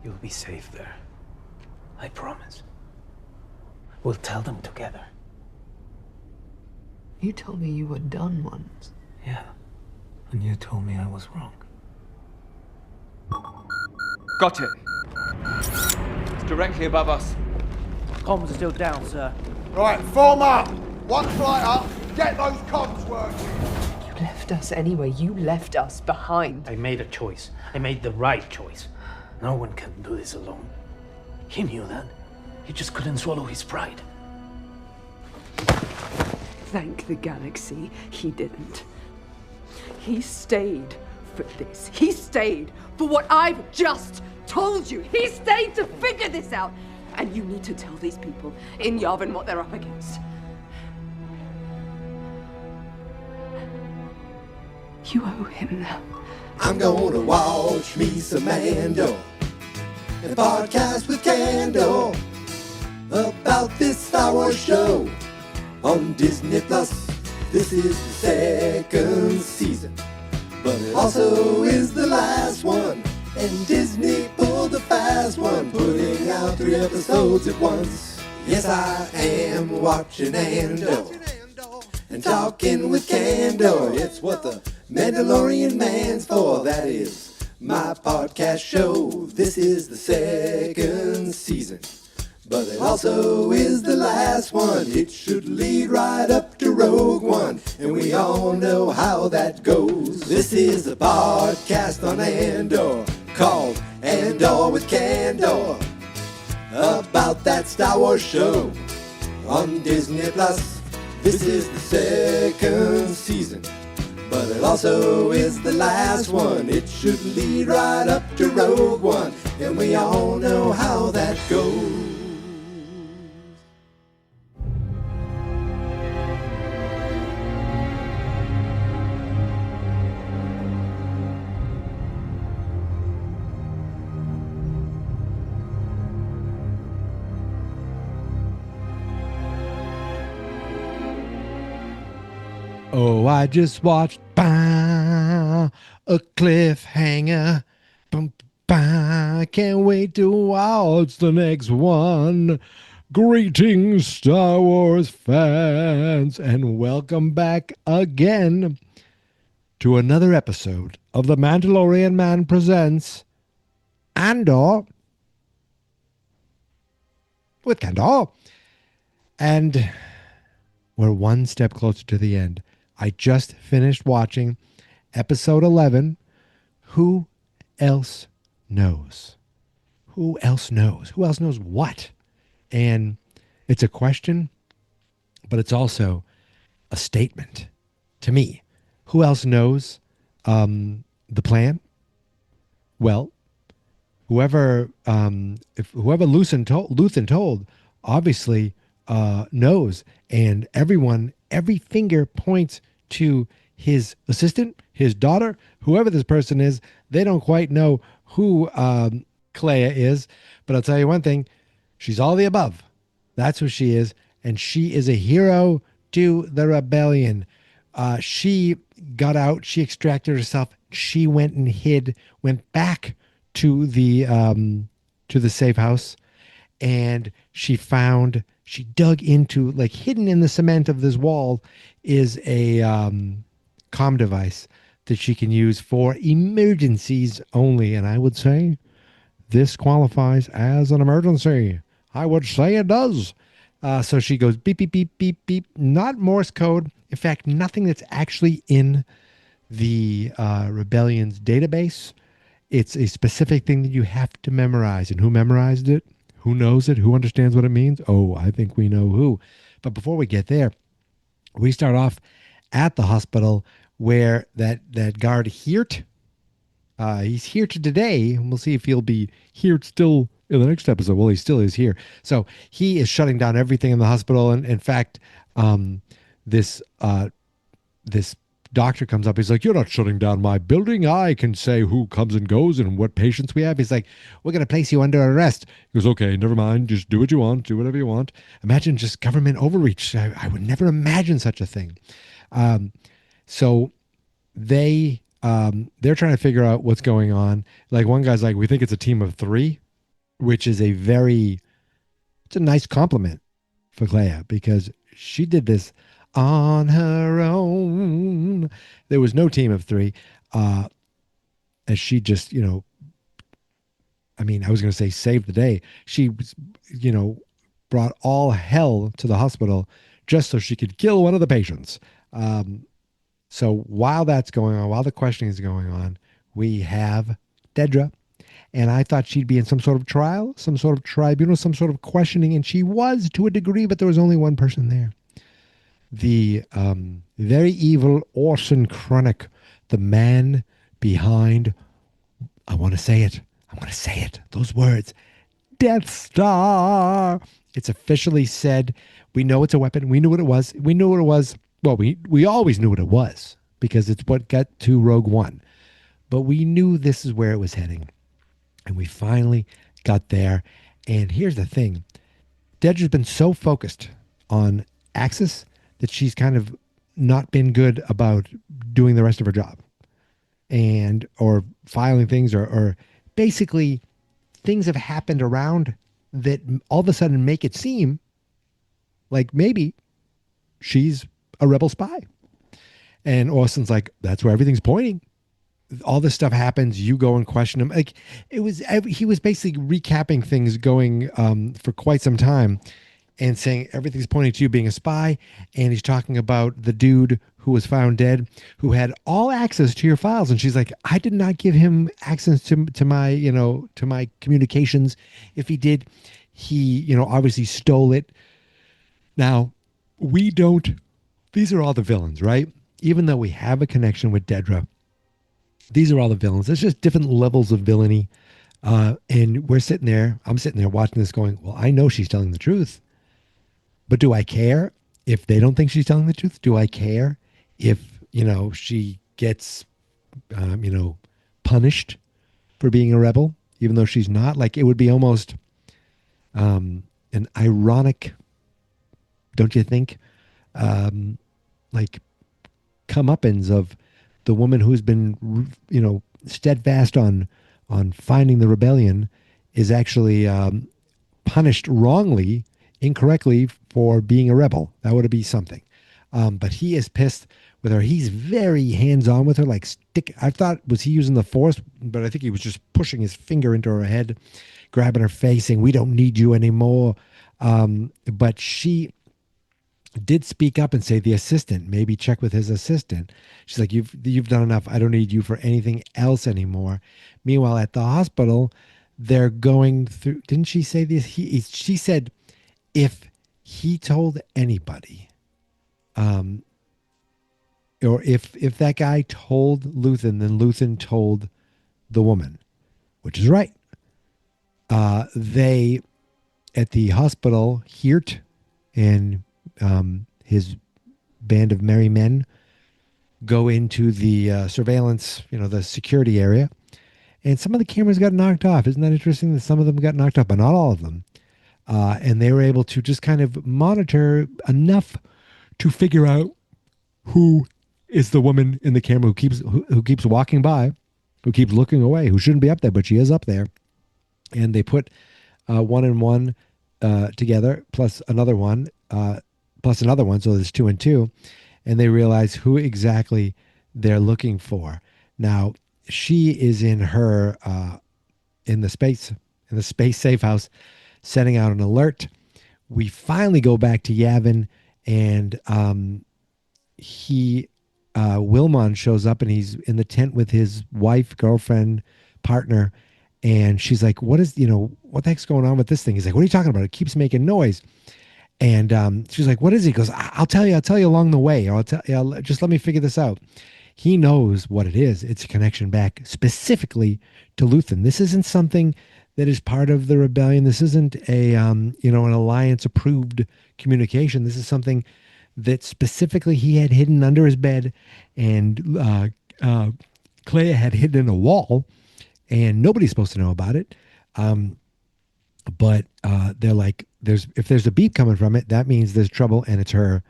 You'll be safe there. I promise. We'll tell them together. You told me you were done once. Yeah. And you told me I was wrong. Got it. It's directly above us. Comms are still down, sir. Right, form up. One flight up. Get those comms working. You left us anyway. You left us behind. I made a choice. I made the right choice. No one can do this alone. He knew that. He just couldn't swallow his pride. Thank the galaxy, he didn't. He stayed for this. He stayed for what I've just told you. He stayed to figure this out. And you need to tell these people in Yavin what they're up against. You owe him that. I'm gonna watch me some Andor and podcast with Candor about this Star Wars show on Disney Plus. This is the second season, but it also is the last one. And Disney pulled the fast one, putting out 3 episodes at once. Yes, I am watching Andor and talking with Candor. It's what the Mandalorian man's for. That is my podcast show. This is the second season, but it also is the last one. It should lead right up to Rogue One, and we all know how that goes. This is a podcast on Andor called Andor with Candor, about that Star Wars show on Disney Plus. This is the second season, but it also is the last one. It should lead right up to Rogue One, and we all know how that goes. Oh, I just watched a cliffhanger. Can't wait to watch the next one. Greetings, Star Wars fans, and welcome back again to another episode of The Mandalorian Man Presents Andor with Candor. And we're one step closer to the end. I just finished watching episode 11. Who else knows? Who else knows? Who else knows what? And it's a question, but it's also a statement to me. Who else knows the plan? Well, whoever Luthen told, obviously knows, and every finger points to his assistant, his daughter, whoever this person is. They don't quite know who Clea is, but I'll tell you one thing, she's all the above. That's who she is, and she is a hero to the rebellion. She got out, she extracted herself, she went and went back to the safe house, and she dug into, like, hidden in the cement of this wall is a comm device that she can use for emergencies only. And I would say this qualifies as an emergency. I would say it does. So she goes beep, beep, beep, beep, beep. Not Morse code. In fact, nothing that's actually in the rebellion's database. It's a specific thing that you have to memorize. And who memorized it? Who knows it? Who understands what it means? Oh, I think we know who. But before we get there, we start off at the hospital where that guard Hirt, he's here today. We'll see if he'll be here still in the next episode. Well, he still is here. So he is shutting down everything in the hospital. And in fact, this doctor comes up. He's like, "You're not shutting down my building. I can say who comes and goes and what patients we have." He's like, "We're going to place you under arrest." He goes, "Okay, never mind. Just do what you want. Do whatever you want." Imagine just government overreach. I would never imagine such a thing. So they're trying to figure out what's going on. Like, one guy's like, "We think it's a team of 3." which is it's a nice compliment for Clea because she did this on her own. There was no team of three. As she just, I was going to say saved the day. She, brought all hell to the hospital just so she could kill one of the patients. So while that's going on, while the questioning is going on, we have Dedra. And I thought she'd be in some sort of trial, some sort of tribunal, some sort of questioning. And she was to a degree, but there was only one person there. The very evil Orson Krennic, the man behind, I want to say it. Those words, Death Star. It's officially said. We know it's a weapon. We knew what it was. Well, we always knew what it was because it's what got to Rogue One. But we knew this is where it was heading. And we finally got there. And here's the thing. Dedra's been so focused on Axis that she's kind of not been good about doing the rest of her job. Or filing things or basically things have happened around that all of a sudden make it seem like maybe she's a rebel spy. And Orson's like, that's where everything's pointing. All this stuff happens. You go and question him. Like he was basically recapping things going for quite some time and saying everything's pointing to you being a spy. And he's talking about the dude who was found dead, who had all access to your files. And she's like, I did not give him access to my communications. If he did, he, obviously stole it. Now, these are all the villains, right? Even though we have a connection with Dedra, these are all the villains. It's just different levels of villainy. And I'm sitting there watching this going, well, I know she's telling the truth. But do I care if they don't think she's telling the truth? Do I care if, she gets, punished for being a rebel, even though she's not? Like, it would be almost an ironic, don't you think? Like, comeuppance of the woman who's been, steadfast on finding the rebellion is actually punished wrongly, incorrectly for being a rebel. That would be something. But he is pissed with her. He's very hands-on with her. Like I thought, was he using the force? But I think he was just pushing his finger into her head, grabbing her face, saying, we don't need you anymore. But she did speak up and say, the assistant, maybe check with his assistant. She's like, you've done enough. I don't need you for anything else anymore. Meanwhile, at the hospital, they're going through, didn't she say this? She said, if he told anybody, or if that guy told Luthen, then Luthen told the woman, which is right. They, at the hospital, Hirt and his band of merry men go into the surveillance, the security area, and some of the cameras got knocked off. Isn't that interesting that some of them got knocked off, but not all of them? And they were able to just kind of monitor enough to figure out who is the woman in the camera who keeps walking by, who keeps looking away, who shouldn't be up there, but she is up there. And they put one and one together, plus another one, so there's 2 and 2, and they realize who exactly they're looking for. Now, she is in her in the space safe house, setting out an alert. We finally go back to Yavin, and Wilmon shows up, and he's in the tent with his wife, girlfriend, partner, and she's like, what the heck's going on with this thing? He's like, what are you talking about? It keeps making noise. And she's like, what is it? He goes, I'll tell you along the way, or just let me figure this out. He knows what it is. It's a connection back specifically to Luthen. This isn't something that is part of the rebellion. This isn't an alliance approved communication. This is something that specifically he had hidden under his bed, and Clea had hidden in a wall, and nobody's supposed to know about it. But they're like, if there's a beep coming from it, that means there's trouble, and it's her,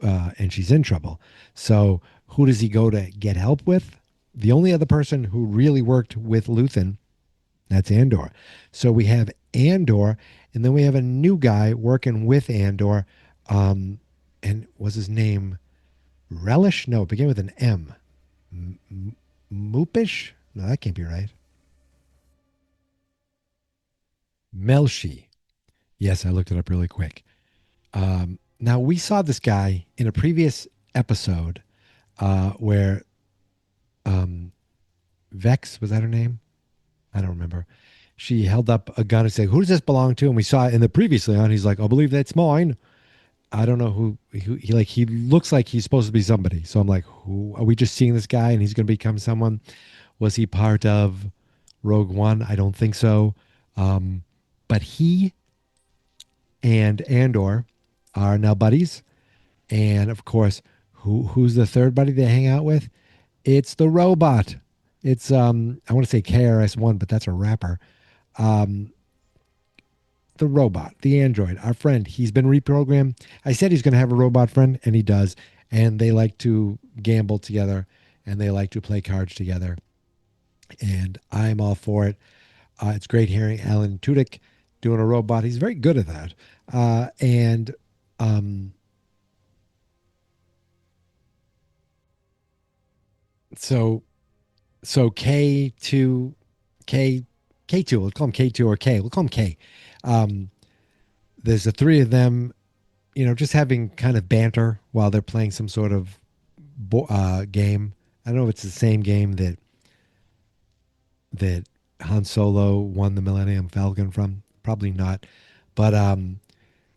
and she's in trouble. So who does he go to get help with? The only other person who really worked with Luthen, that's Andor. So we have Andor, and then we have a new guy working with Andor. And was his name Relish? No, it began with an M. Moopish? No, that can't be right. Melshi. Yes, I looked it up really quick. Now, we saw this guy in a previous episode where Vex, was that her name? I don't remember. She held up a gun and said, "Who does this belong to?" And we saw it in the previously on. He's like, "I believe that's mine." I don't know who he like. He looks like he's supposed to be somebody. So I'm like, who are we just seeing this guy and he's going to become someone? Was he part of Rogue One? I don't think so. But he and Andor are now buddies. And of course, who's the third buddy they hang out with? It's the robot. It's I want to say KRS-One, but that's a rapper. The robot, the android, our friend. He's been reprogrammed. I said he's going to have a robot friend, and he does. And they like to gamble together, and they like to play cards together. And I'm all for it. It's great hearing Alan Tudyk doing a robot. He's very good at that. So K2, we'll call him K2 or K. We'll call him K. There's the three of them, just having kind of banter while they're playing some sort of game. I don't know if it's the same game that Han Solo won the Millennium Falcon from. Probably not. But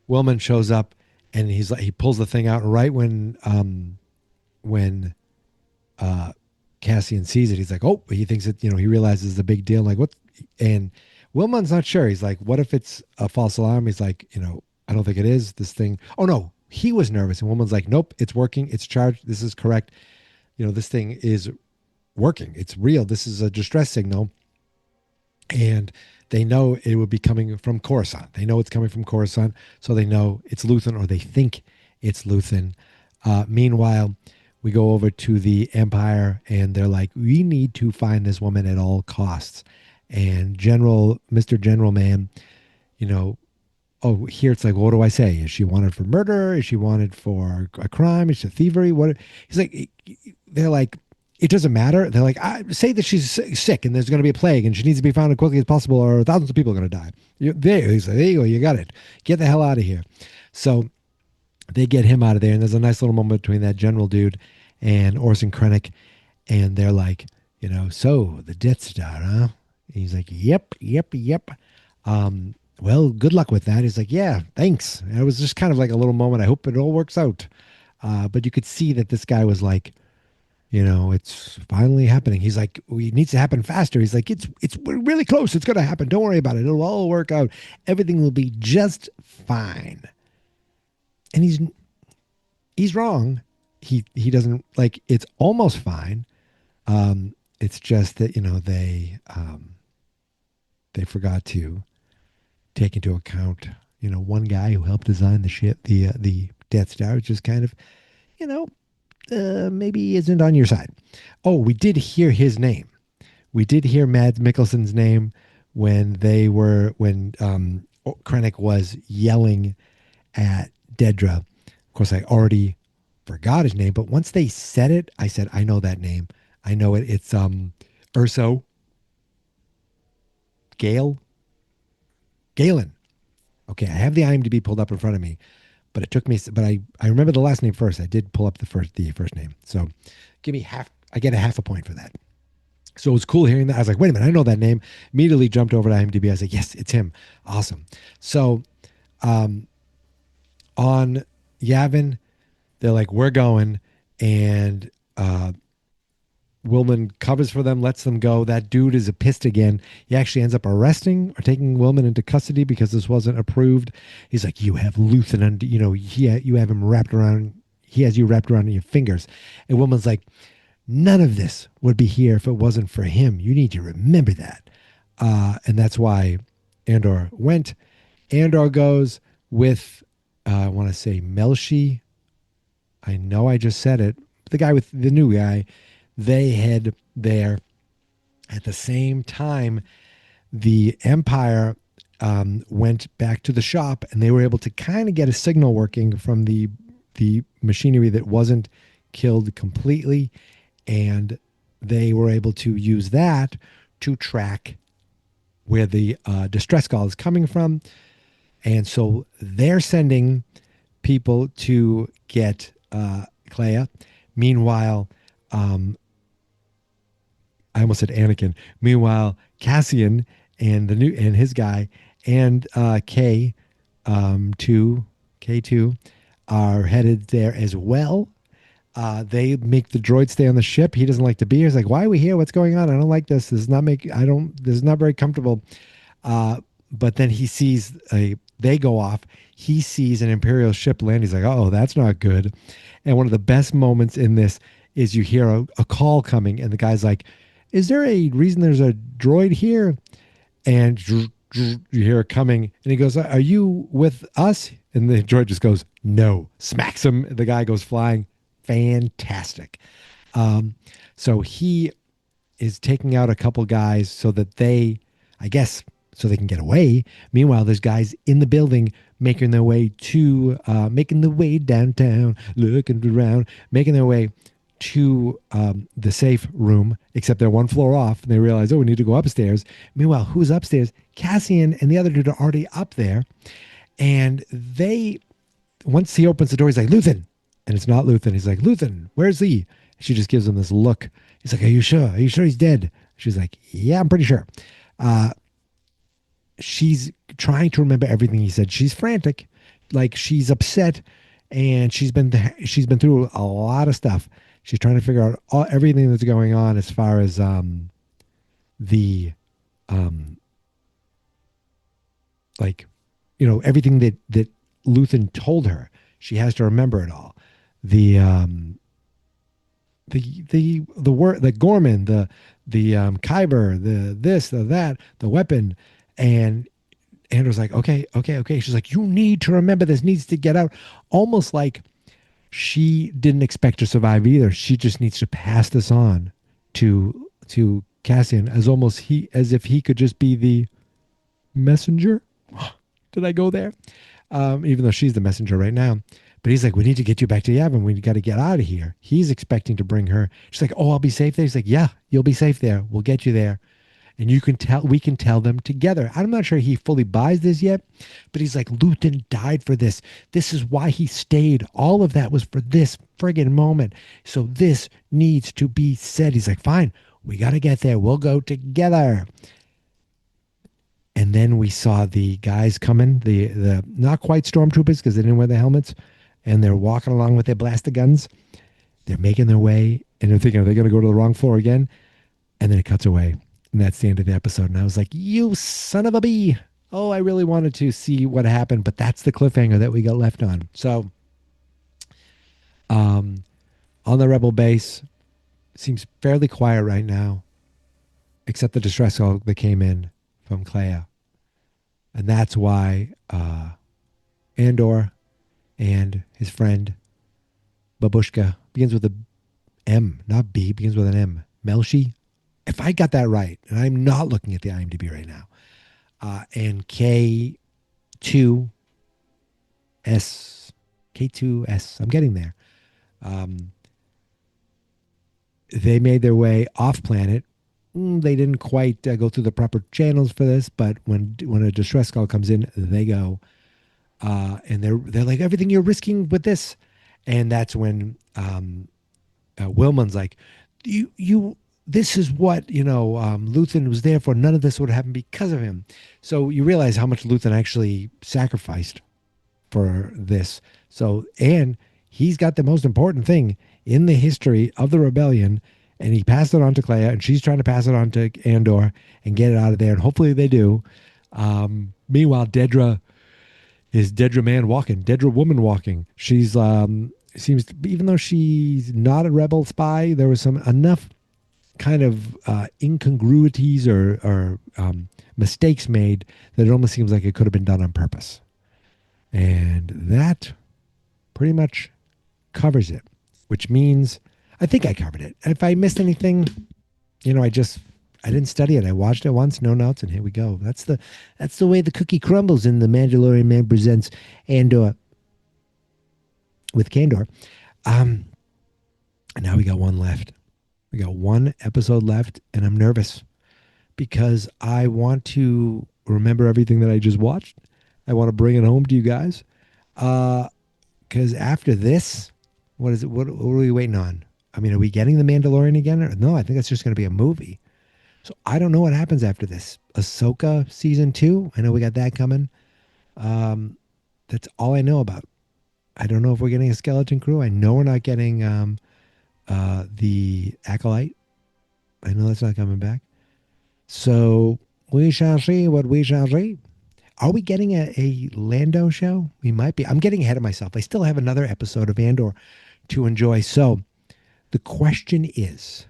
Willman shows up and he pulls the thing out right when Cassian sees it. He's like, oh, he thinks it, he realizes the big deal. Like, what? And Willman's not sure. He's like, what if it's a false alarm? He's like, I don't think it is. This thing. Oh, no. He was nervous. And Willman's like, nope, it's working. It's charged. This is correct. This thing is working. It's real. This is a distress signal. And they know it would be coming from Coruscant. They know it's coming from Coruscant. So they know it's Luthen, or they think it's Luthen. Meanwhile, we go over to the Empire and they're like, we need to find this woman at all costs. And Mr. General Man, here it's like, what do I say? Is she wanted for murder? Is she wanted for a crime? Is she thievery? What? He's like, they're like, it doesn't matter. They're like, say that she's sick and there's going to be a plague and she needs to be found as quickly as possible or thousands of people are going to die. He's like, there you go. You got it. Get the hell out of here. So they get him out of there. And there's a nice little moment between that general dude and Orson Krennic. And they're like, so the Death Star, huh? And he's like, yep. Well, good luck with that. He's like, yeah, thanks. And it was just kind of like a little moment. I hope it all works out. But you could see that this guy was like, it's finally happening. He's like, it needs to happen faster. He's like, we're really close. It's going to happen. Don't worry about it. It'll all work out. Everything will be just fine. And he's wrong. He doesn't like, it's almost fine. It's just that, they forgot to take into account, one guy who helped design the ship, the Death Star, which is kind of, maybe isn't on your side. Oh, we did hear his name. We did hear Mads Mikkelsen's name when Krennic was yelling at Dedra. Of course, I already forgot his name, but once they said it, I said, I know that name. I know it. It's Galen. Okay, I have the IMDb pulled up in front of me, but it took me. But I remember the last name first. I did pull up the first name. So give me half. I get a half a point for that. So it was cool hearing that. I was like, wait a minute, I know that name. Immediately jumped over to IMDb. I was like, yes, it's him. Awesome. So on Yavin, they're like, we're going, and Willman covers for them, lets them go. That dude is pissed again. He actually ends up arresting or taking Willman into custody because this wasn't approved. He's like, you have Luthen, and you have him wrapped around. He has you wrapped around your fingers. And Willman's like, none of this would be here if it wasn't for him. You need to remember that. And that's why Andor went. Andor goes with, I want to say Melshi. I know I just said it. The guy with the new guy. They head there at the same time. The Empire went back to the shop, and they were able to kind of get a signal working from the machinery that wasn't killed completely, and they were able to use that to track where the distress call is coming from. And so they're sending people to get Clea. Meanwhile, I almost said Anakin. Meanwhile, Cassian and his guy and K2 are headed there as well. They make the droid stay on the ship. He doesn't like to be here. He's like, "Why are we here? What's going on? I don't like this. This is not very comfortable." But then he sees they go off. He sees an Imperial ship land. He's like, "Oh, that's not good." And one of the best moments in this is you hear a call coming, and the guy's like, "Is there a reason there's a droid here?" And you hear it coming, and he goes, "Are you with us?" And the droid just goes, "No." Smacks him. The guy goes flying. Fantastic. So he is taking out a couple guys so that they can get away. Meanwhile, there's guys in the building making their way downtown, looking around, making their way to the safe room, except they're one floor off, and they realize, oh, we need to go upstairs. Meanwhile, who's upstairs? Cassian and the other dude are already up there. And once he opens the door, he's like, "Luthen." And it's not Luthen. He's like, "Luthen, where's he?" She just gives him this look. He's like, "Are you sure? Are you sure he's dead?" She's like, "Yeah, I'm pretty sure." She's trying to remember everything he said. She's frantic, like she's upset, and she's been through a lot of stuff. She's trying to figure out everything that's going on as far as everything that Luthen told her. She has to remember it all. The word, the Gorman, the Kyber, the this, the that, the weapon. And Andor's like, okay. She's like, "You need to remember this, needs to get out." Almost like she didn't expect to survive either. She just needs to pass this on to Cassian as if he could just be the messenger. Did I go there? Even though she's the messenger right now. But he's like, "We need to get you back to Yavin. We got to get out of here." He's expecting to bring her. She's like, "Oh, I'll be safe there." He's like, "Yeah, you'll be safe there. We'll get you there. And we can tell them together." I'm not sure he fully buys this yet, but he's like, "Luthen died for this. This is why he stayed. All of that was for this friggin' moment. So this needs to be said." He's like, "Fine, we got to get there. We'll go together." And then we saw the guys coming, the not quite stormtroopers because they didn't wear the helmets, and they're walking along with their blaster guns. They're making their way, and they're thinking, are they going to go to the wrong floor again? And then it cuts away. And that's the end of the episode. And I was like, "You son of a bee." Oh, I really wanted to see what happened, but that's the cliffhanger that we got left on. So, on the Rebel base, seems fairly quiet right now, except the distress call that came in from Clea. And that's why Andor and his friend Babushka, begins with a M, not B, begins with an M. Melshi, if I got that right, and I'm not looking at the IMDb right now, and K2S, I'm getting there. They made their way off planet. They didn't quite go through the proper channels for this, but when a distress call comes in, they go, and they're like, "Everything you're risking with this," and that's when Wilman's like, "You. This is what Luthen was there for. None of this would have happened because of him." So you realize how much Luthen actually sacrificed for this. So, and he's got the most important thing in the history of the rebellion, and he passed it on to Clea, and she's trying to pass it on to Andor and get it out of there, and hopefully they do. Meanwhile, Dedra is Dedra woman walking. She's seems to, even though she's not a rebel spy, there was enough kind of incongruities or mistakes made that it almost seems like it could have been done on purpose. And that pretty much covers it, which means I think I covered it. If I missed anything, I I didn't study it. I watched it once, no notes, and here we go. That's the way the cookie crumbles in The Mandalorian Man Presents Andor with Candor. And now we got one left. We got one episode left, and I'm nervous because I want to remember everything that I just watched. I want to bring it home to you guys. Because after this, what is it? What are we waiting on? I mean, are we getting The Mandalorian again? Or, no, I think that's just going to be a movie. So I don't know what happens after this. Ahsoka season 2. I know we got that coming. That's all I know about. I don't know if we're getting a skeleton crew. I know we're not getting the Acolyte. I know that's not coming back. So we shall see what we shall see. Are we getting a Lando show? We might be. I'm getting ahead of myself. I still have another episode of Andor to enjoy. So the question is,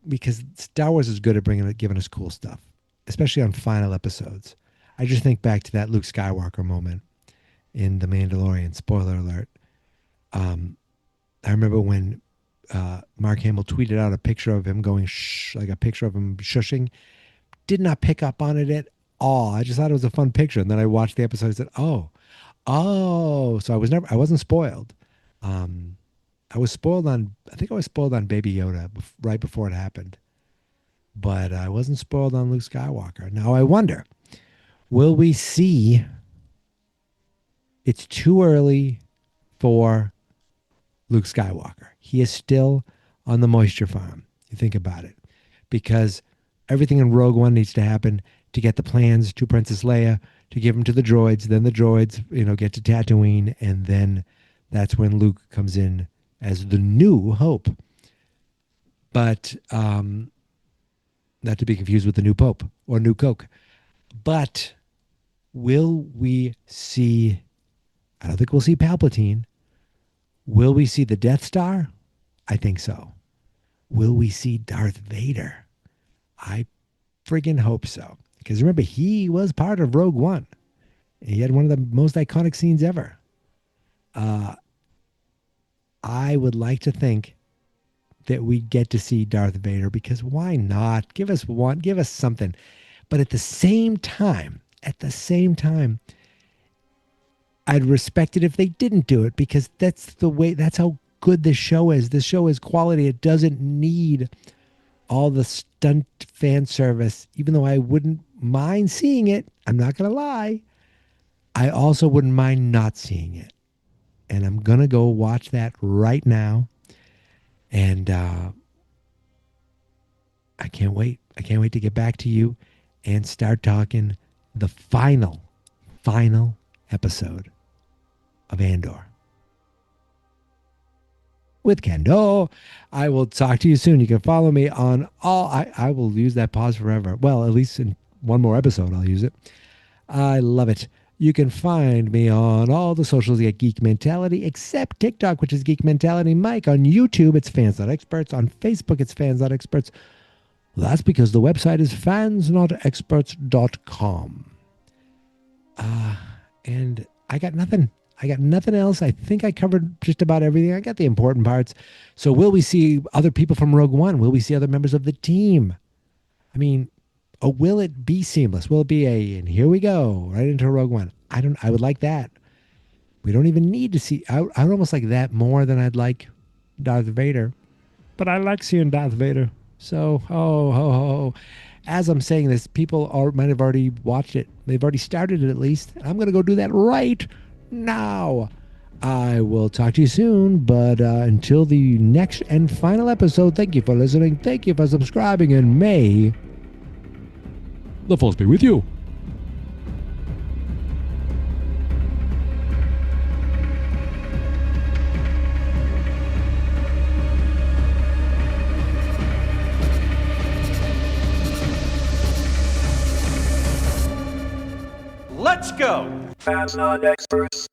because Star Wars is good at giving us cool stuff, especially on final episodes. I just think back to that Luke Skywalker moment in The Mandalorian. Spoiler alert. I remember when Mark Hamill tweeted out a picture of him going shh, like a picture of him shushing. Did not pick up on it at all. I just thought it was a fun picture. And then I watched the episode and said, oh. So I wasn't spoiled. I was spoiled on Baby Yoda right before it happened. But I wasn't spoiled on Luke Skywalker. Now I wonder, will we see? It's too early for Luke Skywalker. He is still on the moisture farm. You think about it. Because everything in Rogue One needs to happen to get the plans to Princess Leia, to give them to the droids. Then the droids, get to Tatooine. And then that's when Luke comes in as the new Hope. But not to be confused with the new Pope or new Coke. But will we see, I don't think we'll see Palpatine. Will we see the Death Star? I think so. Will we see Darth Vader? I friggin' hope so. Because remember, he was part of Rogue One. He had one of the most iconic scenes ever. I would like to think that we get to see Darth Vader, because why not? Give us something. But at the same time, I'd respect it if they didn't do it, because that's how good this show is. This show is quality. It doesn't need all the stunt fan service, even though I wouldn't mind seeing it. I'm not going to lie. I also wouldn't mind not seeing it. And I'm going to go watch that right now. And I can't wait. I can't wait to get back to you and start talking the final episode of Andor with Candor. I will talk to you soon. You can follow me on all. I will use that pause forever. Well, at least in one more episode, I'll use it. I love it. You can find me on all the socials at Geek Mentality, except TikTok, which is Geek Mentality Mike. On YouTube, it's Fans.Experts. On Facebook, it's Fans.Experts. That's because the website is fansnotexperts.com. And I got nothing. Else. I think I covered just about everything. I got the important parts. So will we see other people from Rogue One? Will we see other members of the team? I mean, or will it be seamless? Will it be and here we go, right into Rogue One? I would like that. We don't even need to see, I would almost like that more than I'd like Darth Vader. But I like seeing Darth Vader. So, ho, ho, ho. As I'm saying this, people might have already watched it. They've already started it at least. I'm going to go do that right now. I will talk to you soon, but until the next and final episode, thank you for listening. Thank you for subscribing, and may the Force be with you. Let's go! Fans not experts.